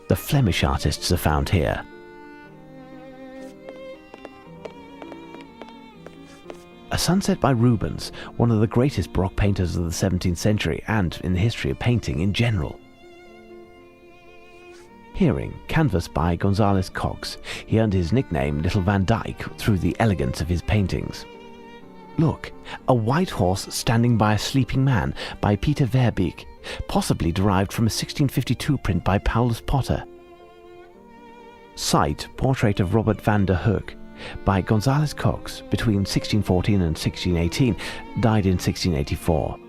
The Flemish artists are found here. A Sunset by Rubens, one of the greatest Baroque painters of the 17th century and in the history of painting in general. Hearing, canvas by Gonzalez Cox. He earned his nickname Little Van Dyke through the elegance of his paintings. Look, a white horse standing by a sleeping man by Peter Verbeek, possibly derived from a 1652 print by Paulus Potter. Sight, portrait of Robert van der Hoek, by Gonzalez Cox, between 1614 and 1618, died in 1684.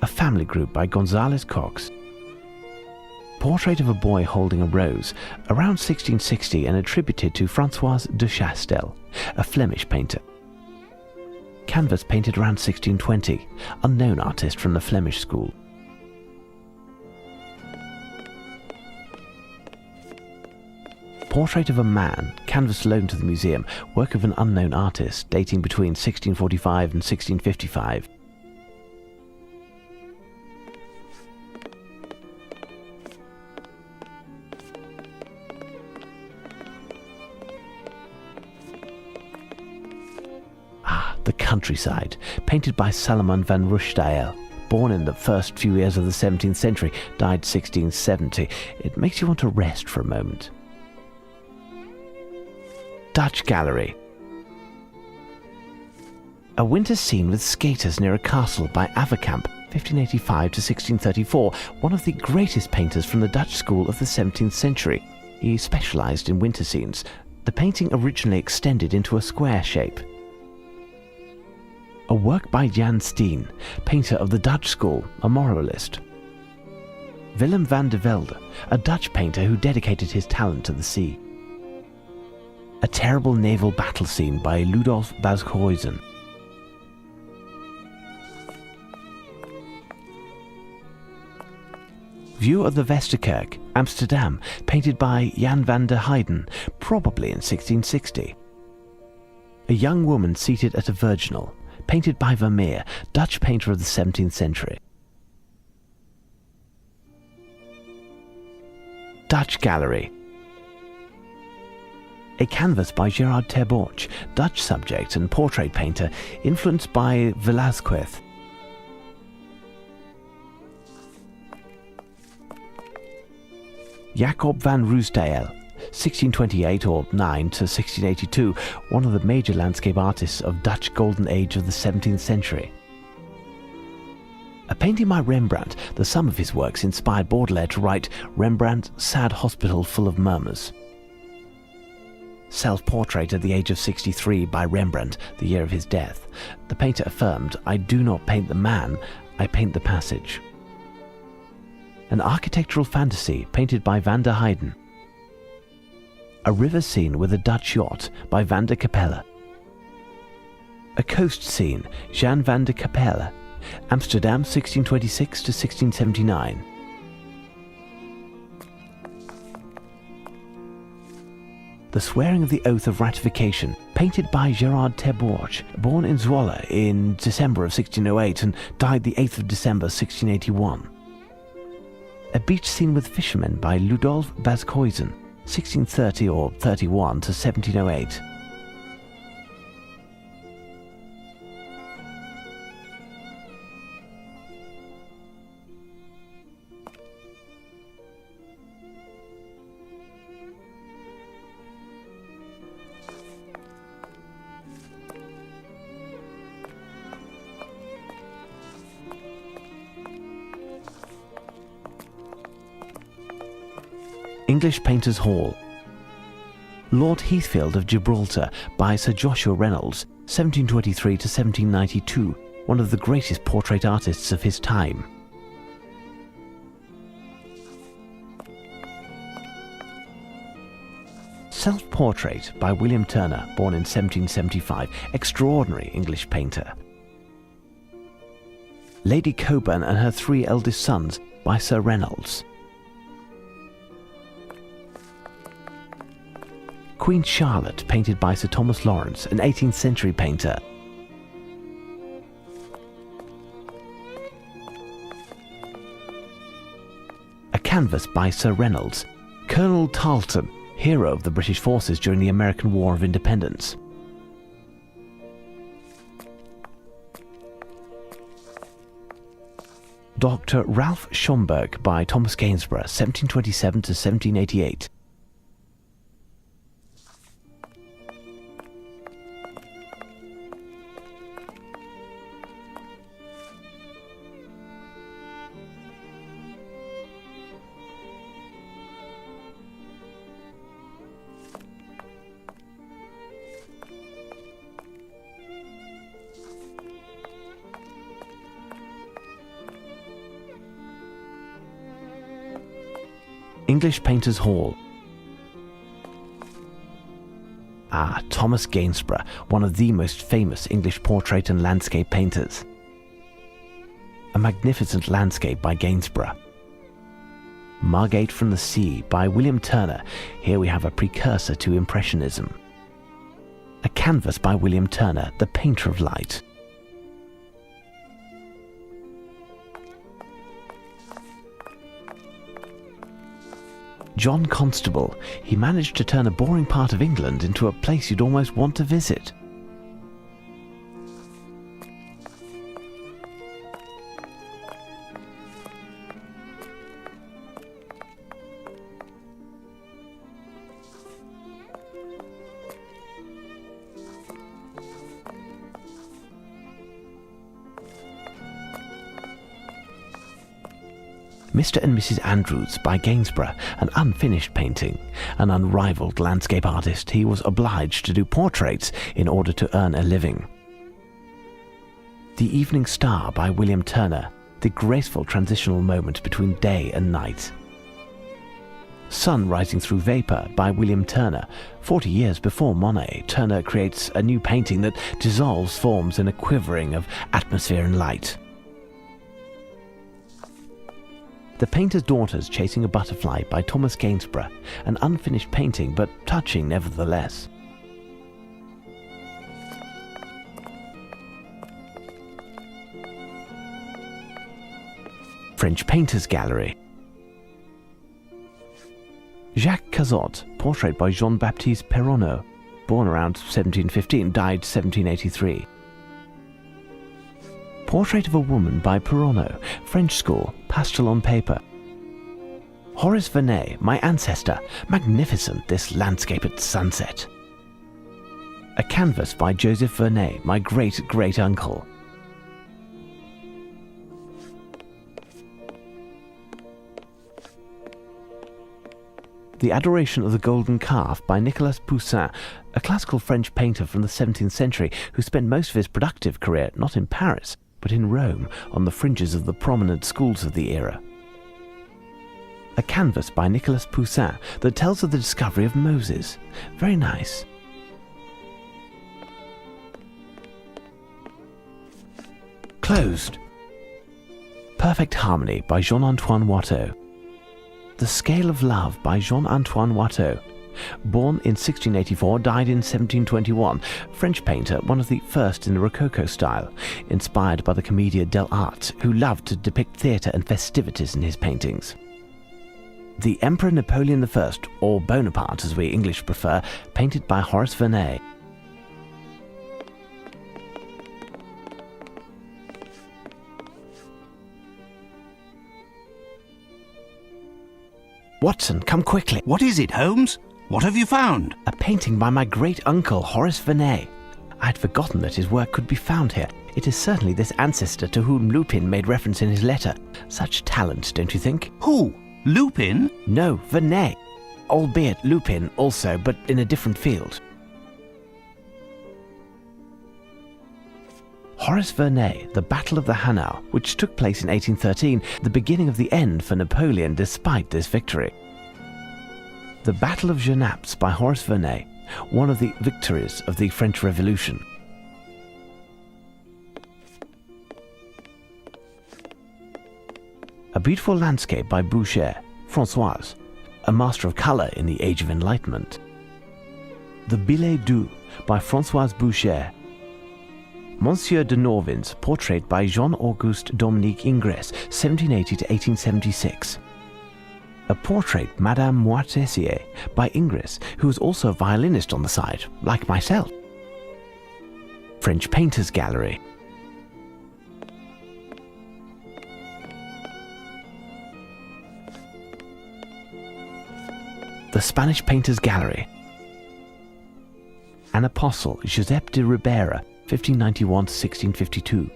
A family group by Gonzalez Cox. Portrait of a boy holding a rose, around 1660 and attributed to François de Chastel, a Flemish painter. Canvas painted around 1620, unknown artist from the Flemish school. Portrait of a man, canvas loaned to the museum, work of an unknown artist, dating between 1645 and 1655. The Countryside, painted by Salomon van Rushdael. Born in the first few years of the 17th century, died 1670. It makes you want to rest for a moment. Dutch Gallery. A winter scene with skaters near a castle by Averkamp, 1585 to 1634, one of the greatest painters from the Dutch school of the 17th century. He specialized in winter scenes. The painting originally extended into a square shape. A work by Jan Steen, painter of the Dutch school, a moralist. Willem van de Velde, a Dutch painter who dedicated his talent to the sea. A terrible naval battle scene by Ludolf Bashuizen. View of the Westerkerk, Amsterdam, painted by Jan van der Heyden, probably in 1660. A young woman seated at a virginal, painted by Vermeer, Dutch painter of the 17th century. Dutch Gallery. A canvas by Gerard ter Borch, Dutch subject and portrait painter, influenced by Velázquez. Jacob van Ruysdael, 1628 or 9 to 1682, one of the major landscape artists of Dutch golden age of the 17th century. A painting by Rembrandt, the sum of his works inspired Baudelaire to write Rembrandt, Sad Hospital Full of Murmurs. Self-portrait at the age of 63 by Rembrandt, the year of his death. The painter affirmed, "I do not paint the man, I paint the passage." An architectural fantasy painted by van der Heyden. A river scene with a Dutch yacht by Van der Capelle. A coast scene, Jan van der Capelle, Amsterdam 1626 to 1679. The Swearing of the Oath of Ratification, painted by Gerard ter Borch, born in Zwolle in December of 1608 and died the 8th of December 1681. A beach scene with fishermen by Ludolf Bashuizen, 1630 or 31 to 1708. English Painters' Hall. Lord Heathfield of Gibraltar by Sir Joshua Reynolds, 1723 to 1792, one of the greatest portrait artists of his time. Self-portrait by William Turner, born in 1775, extraordinary English painter. Lady Coburn and Her Three Eldest Sons by Sir Reynolds. Queen Charlotte, painted by Sir Thomas Lawrence, an 18th century painter. A canvas by Sir Reynolds, Colonel Tarleton, hero of the British forces during the American War of Independence. Dr. Ralph Schomburgk by Thomas Gainsborough, 1727 to 1788. English Painters' Hall. Thomas Gainsborough, one of the most famous English portrait and landscape painters. A Magnificent Landscape by Gainsborough. Margate from the Sea by William Turner. Here we have a precursor to Impressionism. A Canvas by William Turner, the painter of light. John Constable. He managed to turn a boring part of England into a place you'd almost want to visit. Mr. and Mrs. Andrews by Gainsborough, an unfinished painting. An unrivaled landscape artist, he was obliged to do portraits in order to earn a living. The Evening Star by William Turner, the graceful transitional moment between day and night. Sun Rising Through Vapour by William Turner. 40 years before Monet, Turner creates a new painting that dissolves forms in a quivering of atmosphere and light. The Painter's Daughters Chasing a Butterfly by Thomas Gainsborough, an unfinished painting but touching nevertheless. French Painters Gallery. Jacques Cazot, portrait by Jean-Baptiste Perronneau, born around 1715, died 1783. Portrait of a Woman by Perronneau, French school, pastel on paper. Horace Vernet, My Ancestor, magnificent this landscape at sunset. A Canvas by Joseph Vernet, my great-great-uncle. The Adoration of the Golden Calf by Nicolas Poussin, a classical French painter from the 17th century who spent most of his productive career not in Paris, but in Rome, on the fringes of the prominent schools of the era. A Canvas by Nicolas Poussin that tells of the discovery of Moses. Very nice. Closed. Perfect Harmony by Jean-Antoine Watteau. The Scale of Love by Jean-Antoine Watteau. Born in 1684, died in 1721, French painter, one of the first in the Rococo style, inspired by the Commedia dell'arte, who loved to depict theatre and festivities in his paintings. The Emperor Napoleon I, or Bonaparte as we English prefer, painted by Horace Vernet. Watson, come quickly. What is it, Holmes? What have you found? A painting by my great-uncle, Horace Vernet. I had forgotten that his work could be found here. It is certainly this ancestor to whom Lupin made reference in his letter. Such talent, don't you think? Who? Lupin? No, Vernet. Albeit Lupin also, but in a different field. Horace Vernet, The Battle of the Hanau, which took place in 1813, the beginning of the end for Napoleon despite this victory. The Battle of Genappe by Horace Vernet, one of the victories of the French Revolution. A Beautiful Landscape by Boucher, Françoise, a master of colour in the Age of Enlightenment. The Pt.2 by Françoise Boucher. Monsieur de Norvin's portrait by Jean-Auguste Dominique Ingres, 1780 to 1876. A portrait, Madame Moitessier, by Ingres, who was also a violinist on the side, like myself. French Painters Gallery. The Spanish Painters Gallery. An Apostle, Josep de Ribera, 1591-1652.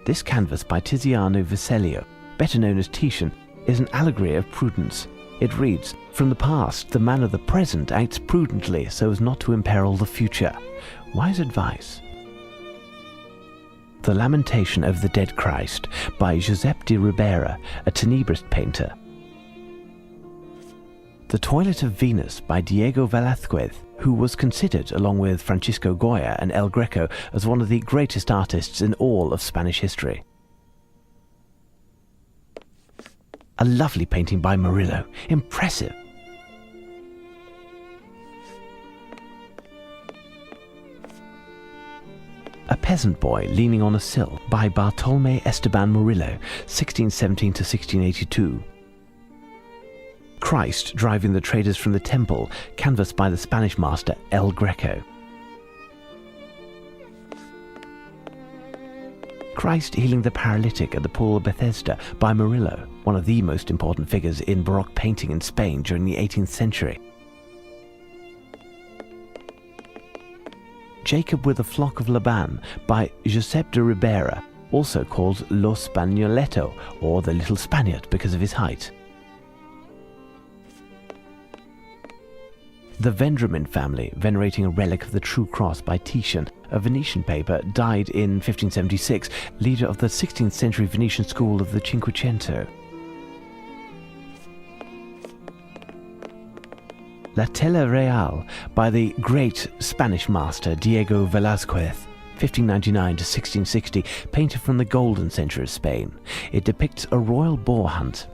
This canvas by Tiziano Vecellio, better known as Titian, is an allegory of prudence. It reads, "From the past, the man of the present acts prudently so as not to imperil the future." Wise advice. The Lamentation of the Dead Christ by Josep de Ribera, a Tenebrist painter. The Toilet of Venus by Diego Velázquez, who was considered, along with Francisco Goya and El Greco, as one of the greatest artists in all of Spanish history. A lovely painting by Murillo. Impressive. A Peasant Boy Leaning on a Sill by Bartolomé Esteban Murillo, 1617-1682. Christ Driving the Traders from the Temple, canvas by the Spanish master El Greco. Christ Healing the Paralytic at the Pool of Bethesda by Murillo, one of the most important figures in Baroque painting in Spain during the 18th century. Jacob with a Flock of Laban by Josep de Ribera, also called Lo Spagnoletto, or the Little Spaniard because of his height. The Vendramin family, venerating a relic of the True Cross by Titian, a Venetian paper, died in 1576, leader of the 16th century Venetian school of the Cinquecento. La Tela Real by the great Spanish master Diego Velázquez, 1599-1660, painter from the golden century of Spain. It depicts a royal boar hunt.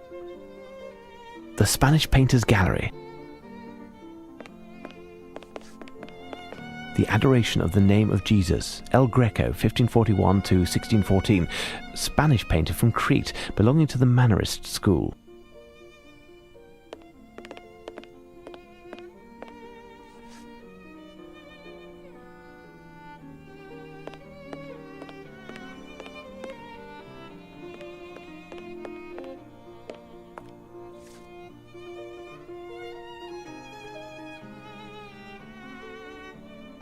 The Spanish Painters Gallery. The Adoration of the Name of Jesus, El Greco, 1541-1614, Spanish painter from Crete, belonging to the Mannerist school.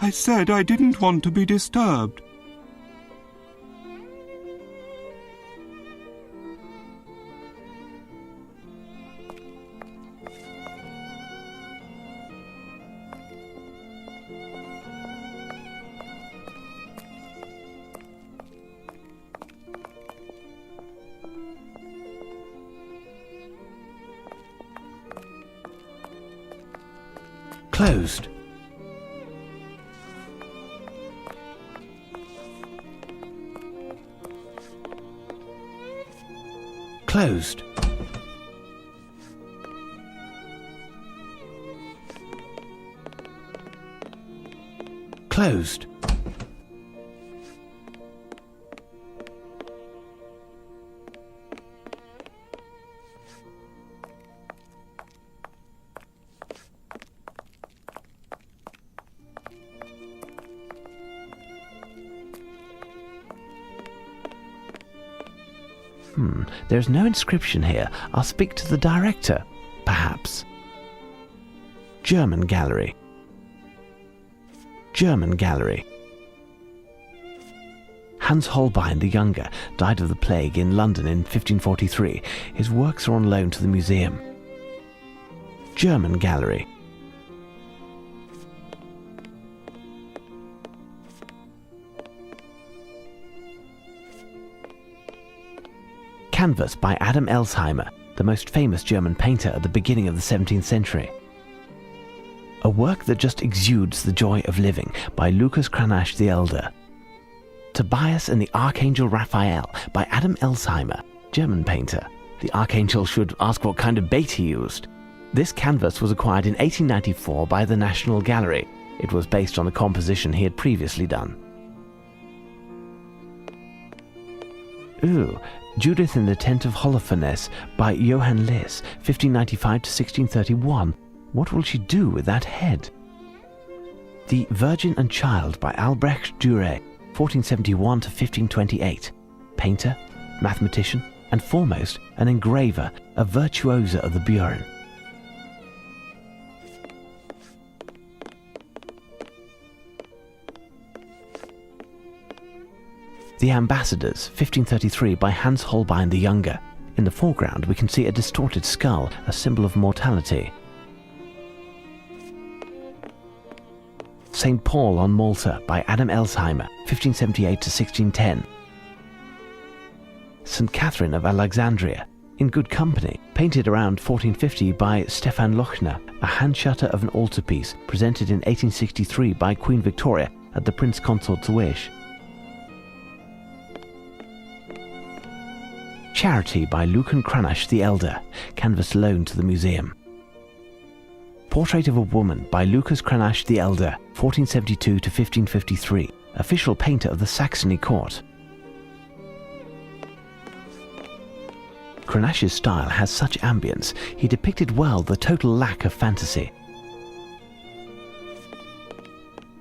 I said I didn't want to be disturbed. Closed. Closed. Closed. There's no inscription here. I'll speak to the director, perhaps. German Gallery. German Gallery. Hans Holbein the Younger died of the plague in London in 1543. His works are on loan to the museum. German Gallery. Canvas by Adam Elsheimer, the most famous German painter at the beginning of the 17th century. A work that just exudes the joy of living by Lucas Cranach the Elder. Tobias and the Archangel Raphael by Adam Elsheimer, German painter. The Archangel should ask what kind of bait he used. This canvas was acquired in 1894 by the National Gallery. It was based on a composition he had previously done. Ooh, Judith in the Tent of Holofernes by Johann Liss, 1595 to 1631. What will she do with that head? The Virgin and Child by Albrecht Dürer, 1471 to 1528. Painter, mathematician, and foremost, an engraver, a virtuoso of the Buren. The Ambassadors, 1533 by Hans Holbein the Younger. In the foreground we can see a distorted skull, a symbol of mortality. St. Paul on Malta by Adam Elsheimer, 1578 to 1610. St. Catherine of Alexandria, in good company, painted around 1450 by Stefan Lochner, a hand shutter of an altarpiece presented in 1863 by Queen Victoria at the Prince Consort's wish. Charity by Lucan Cranach the Elder, canvas loaned to the museum. Portrait of a Woman by Lucas Cranach the Elder, 1472 to 1553, official painter of the Saxony court. Cranach's style has such ambience, he depicted well the total lack of fantasy.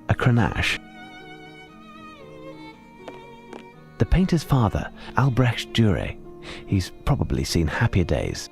A Cranach. The painter's father, Albrecht Dürer. He's probably seen happier days.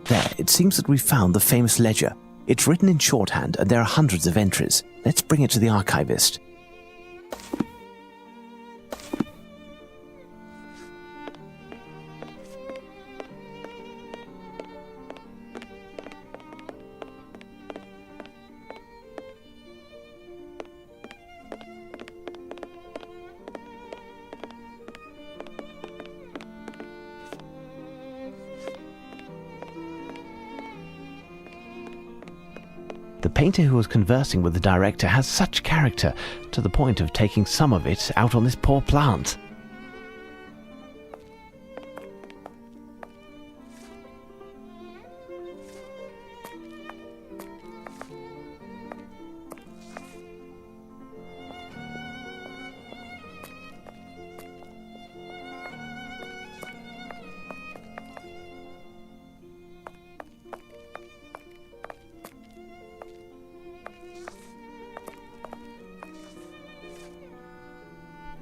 There, it seems that we've found the famous ledger. It's written in shorthand and there are hundreds of entries. Let's bring it to the archivist. The painter who was conversing with the director has such character, to the point of taking some of it out on this poor plant.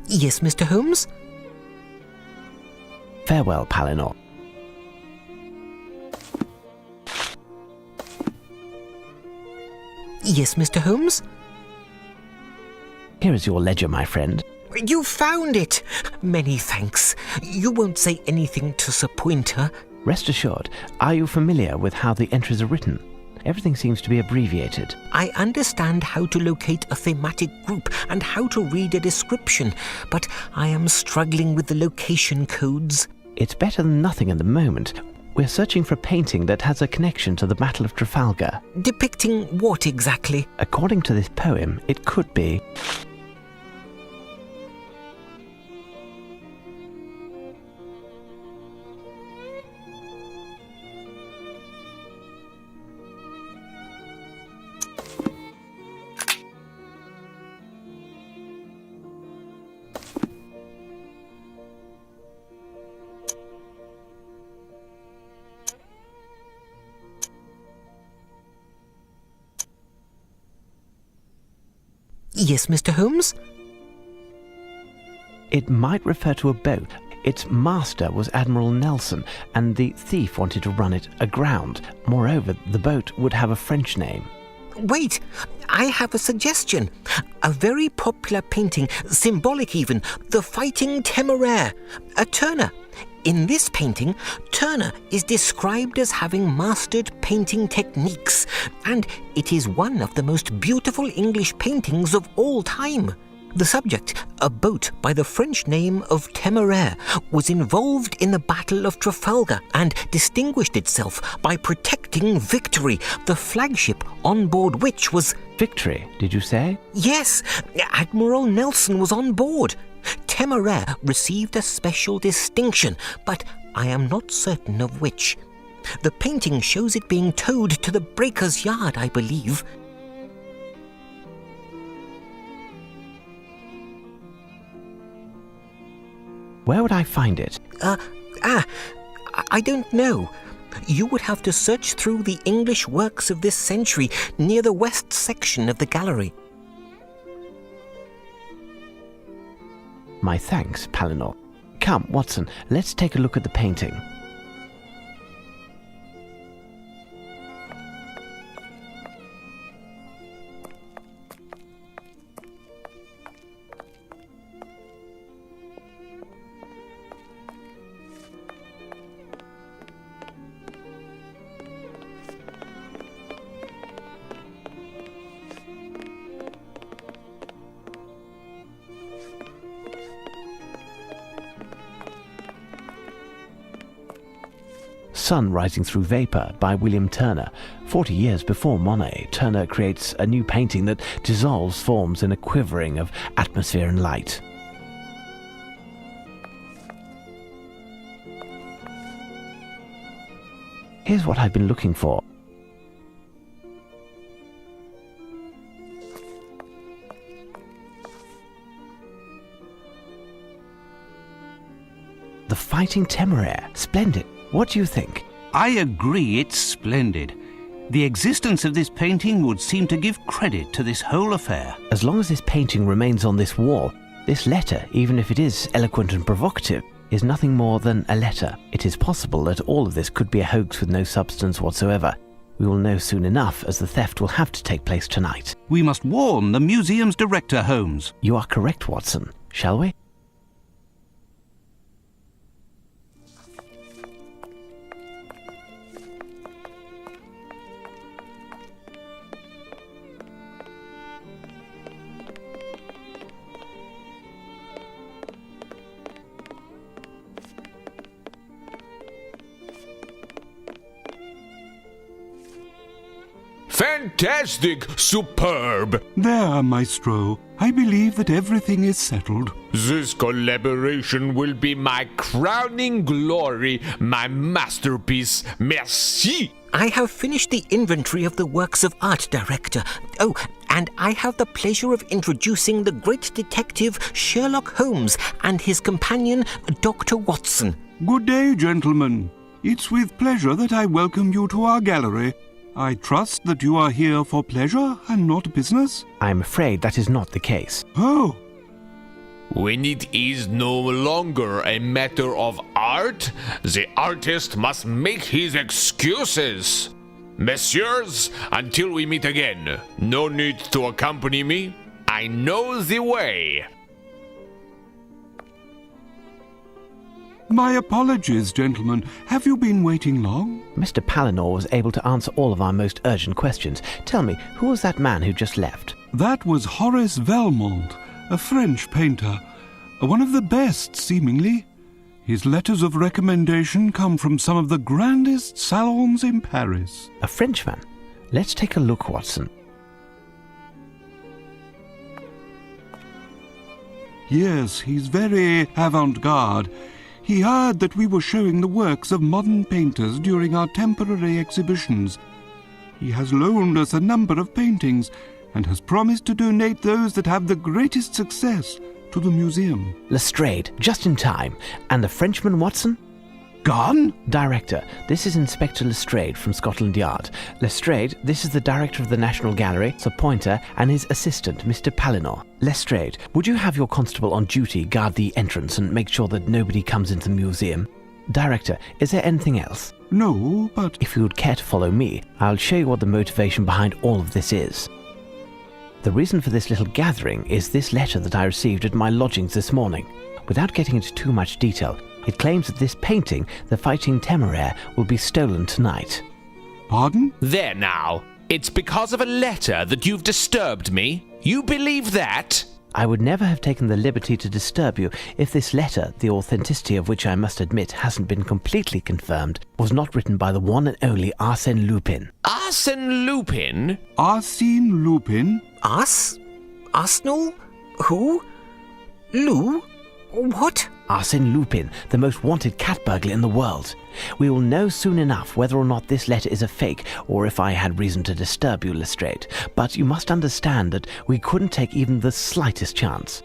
Yes, Mr. Holmes? Farewell, Palinor. Yes, Mr. Holmes? Here is your ledger, my friend. You found it! Many thanks. You won't say anything to Sir Pointer? Rest assured. Are you familiar with how the entries are written? Everything seems to be abbreviated. I understand how to locate a thematic group and how to read a description, but I am struggling with the location codes. It's better than nothing at the moment. We're searching for a painting that has a connection to the Battle of Trafalgar. Depicting what exactly? According to this poem, it could be... Yes, Mr. Holmes? It might refer to a boat. Its master was Admiral Nelson, and the thief wanted to run it aground. Moreover, the boat would have a French name. Wait, I have a suggestion. A very popular painting, symbolic even, The Fighting Temeraire. A Turner. In this painting, Turner is described as having mastered painting techniques, and it is one of the most beautiful English paintings of all time. The subject, a boat by the French name of Temeraire, was involved in the Battle of Trafalgar and distinguished itself by protecting Victory, the flagship on board which was... Victory, did you say? Yes, Admiral Nelson was on board. Temeraire received a special distinction, but I am not certain of which. The painting shows it being towed to the breaker's yard, I believe. Where would I find it? I don't know. You would have to search through the English works of this century near the west section of the gallery. My thanks, Palinor. Come, Watson, let's take a look at the painting. Sun Rising Through Vapour by William Turner. 40 years before Monet, Turner creates a new painting that dissolves forms in a quivering of atmosphere and light. Here's what I've been looking for. The Fighting Temeraire. Splendid. What do you think? I agree it's splendid. The existence of this painting would seem to give credit to this whole affair. As long as this painting remains on this wall, this letter, even if it is eloquent and provocative, is nothing more than a letter. It is possible that all of this could be a hoax with no substance whatsoever. We will know soon enough, as the theft will have to take place tonight. We must warn the museum's director, Holmes. You are correct, Watson. Shall we? Fantastic! Superb! There, Maestro. I believe that everything is settled. This collaboration will be my crowning glory, my masterpiece. Merci! I have finished the inventory of the works of art, Director. Oh, and I have the pleasure of introducing the great detective Sherlock Holmes and his companion, Dr. Watson. Good day, gentlemen. It's with pleasure that I welcome you to our gallery. I trust that you are here for pleasure and not business? I'm afraid that is not the case. Oh. When it is no longer a matter of art, the artist must make his excuses. Messieurs, until we meet again, no need to accompany me. I know the way. My apologies, gentlemen. Have you been waiting long? Mr. Palinor was able to answer all of our most urgent questions. Tell me, who was that man who just left? That was Horace Valmont, a French painter. One of the best, seemingly. His letters of recommendation come from some of the grandest salons in Paris. A Frenchman? Let's take a look, Watson. Yes, he's very avant-garde. He heard that we were showing the works of modern painters during our temporary exhibitions. He has loaned us a number of paintings and has promised to donate those that have the greatest success to the museum. Lestrade, just in time. And the Frenchman, Watson? Gone? Director, this is Inspector Lestrade from Scotland Yard. Lestrade, this is the Director of the National Gallery, Sir Pointer, and his assistant, Mr. Palinor. Lestrade, would you have your constable on duty guard the entrance and make sure that nobody comes into the museum? Director, is there anything else? No, but... If you would care to follow me, I'll show you what the motivation behind all of this is. The reason for this little gathering is this letter that I received at my lodgings this morning. Without getting into too much detail, It claims that this painting, The Fighting Temeraire, will be stolen tonight. Pardon? There now. It's because of a letter that you've disturbed me? You believe that? I would never have taken the liberty to disturb you if this letter, the authenticity of which I must admit hasn't been completely confirmed, was not written by the one and only Arsène Lupin. Arsène Lupin? Arsène Lupin? Arsenal? Who? Lou? What? Arsène Lupin, the most wanted cat burglar in the world. We will know soon enough whether or not this letter is a fake, or if I had reason to disturb you, Lestrade. But you must understand that we couldn't take even the slightest chance.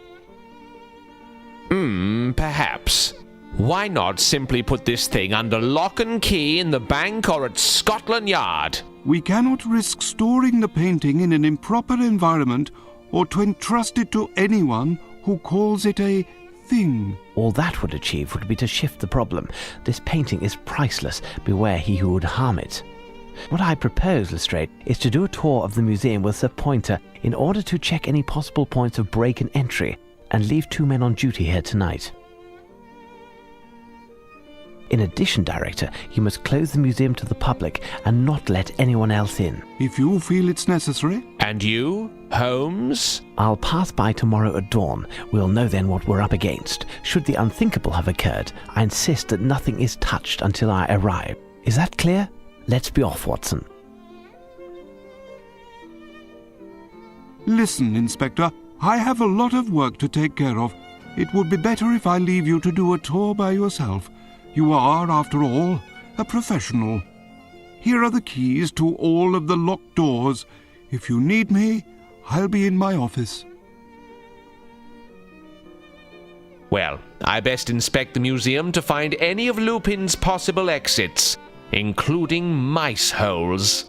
Perhaps. Why not simply put this thing under lock and key in the bank or at Scotland Yard? We cannot risk storing the painting in an improper environment or to entrust it to anyone who calls it a thing. All that would achieve would be to shift the problem. This painting is priceless. Beware he who would harm it. What I propose, Lestrade, is to do a tour of the museum with Sir Pointer in order to check any possible points of break and entry, and leave 2 men on duty here tonight. In addition, Director, you must close the museum to the public and not let anyone else in. If you feel it's necessary. And you, Holmes? I'll pass by tomorrow at dawn. We'll know then what we're up against. Should the unthinkable have occurred, I insist that nothing is touched until I arrive. Is that clear? Let's be off, Watson. Listen, Inspector, I have a lot of work to take care of. It would be better if I leave you to do a tour by yourself. You are, after all, a professional. Here are the keys to all of the locked doors. If you need me, I'll be in my office. Well, I best inspect the museum to find any of Lupin's possible exits, including mice holes.